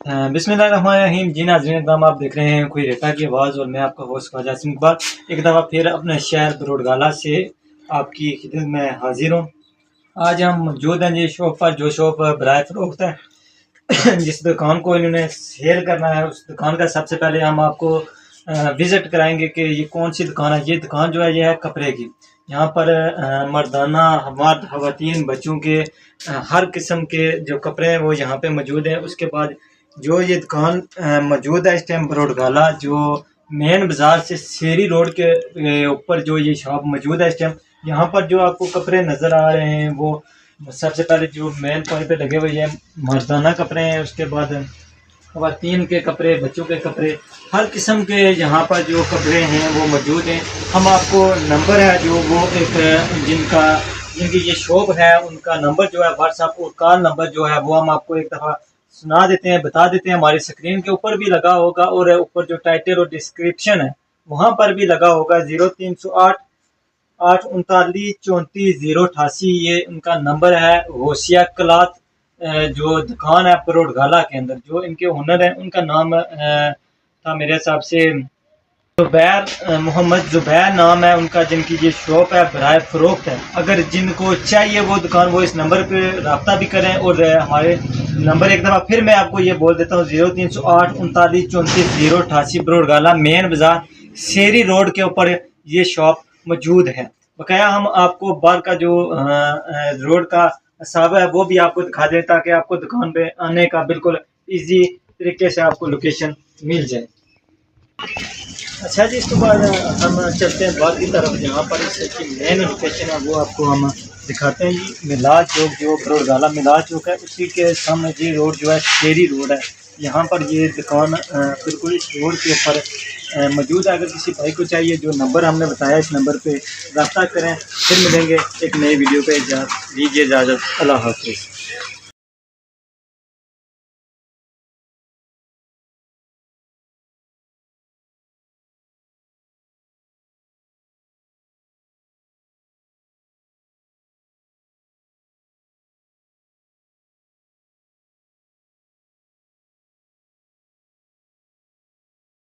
बिस्मिल्लाहिर्रहमानिर्रहीम। जी नाज़रीन इक़दाम आप देख रहे हैं कोई रहता की आवाज़ और मैं आपका होस्ट ख्वाजा सिंह इकबाल एक दफ़ा फिर अपने शहर बरोड़गाला से आपकी खिदमत में हाजिर हूँ। आज हम मौजूद हैं जी शॉप पर, जो शॉप बराए फ़रोख्त है। जिस दुकान को इन्होंने सेल करना है उस दुकान का सबसे पहले हम आपको विज़िट कराएंगे कि ये कौन सी दुकान है। ये दुकान जो है ये है कपड़े की। यहाँ पर मर्दाना मर्द ख़वातीन बच्चों के हर किस्म के जो कपड़े हैं वो यहाँ पे मौजूद हैं। उसके बाद जो ये दुकान मौजूद है इस टाइम बरोड़गाला जो मेन बाज़ार से शेरी रोड के ऊपर जो ये शॉप मौजूद है इस टाइम, यहाँ पर जो आपको कपड़े नज़र आ रहे हैं वो सबसे पहले जो मेन पॉइंट पे लगे हुए हैं मर्दाना कपड़े हैं। उसके बाद ख़वातीन के कपड़े, बच्चों के कपड़े, हर किस्म के यहाँ पर जो कपड़े हैं वो मौजूद हैं। हम आपको नंबर है जो वो एक जिनकी ये शॉप है उनका नंबर जो है व्हाट्सएप और कॉल नंबर जो है वो हम आपको एक दफ़ा सुना देते हैं, बता देते हैं। हमारी स्क्रीन के ऊपर भी लगा होगा और ऊपर जो टाइटल और डिस्क्रिप्शन है वहाँ पर भी लगा होगा। 0308 839 34 088 ये उनका नंबर है। होशिया क्लॉथ जो दुकान है बरोड़गाला के अंदर, जो इनके ओनर हैं उनका नाम था मेरे हिसाब से ज़ुबैर, मोहम्मद ज़ुबैर नाम है उनका, जिनकी ये शॉप है बराए फ़रोख्त है। अगर जिनको चाहिए वो दुकान वो इस नंबर पे रब्ता भी करें। और हमारे नंबर एक दफ़ा फिर मैं आपको ये बोल देता हूँ 0308 39 34 088 बरोड़गाला मेन बाज़ार शेरी रोड के ऊपर ये शॉप मौजूद है। बकाया हम आपको बाहर का जो रोड का साहब है वो भी आपको दिखा दें ताकि आपको दुकान पे आने का बिल्कुल ईजी तरीके से आपको लोकेशन मिल जाए। अच्छा जी, इसके बाद हम चलते हैं बाहर की तरफ जहाँ पर इसकी मेन लोकेशन है वो आपको हम दिखाते हैं। जी मिलाद चौक जो बरोड़गाला मिलाद चौक है उसी के सामने जी रोड जो है शेरी रोड है। यहाँ पर ये दुकान बिल्कुल इस रोड के ऊपर मौजूद है। अगर किसी भाई को चाहिए जो नंबर हमने बताया इस नंबर पे रब्ता करें। फिर मिलेंगे एक नई वीडियो पे, दीजिए इजाज़त। अल्लाह हाफ़िज़।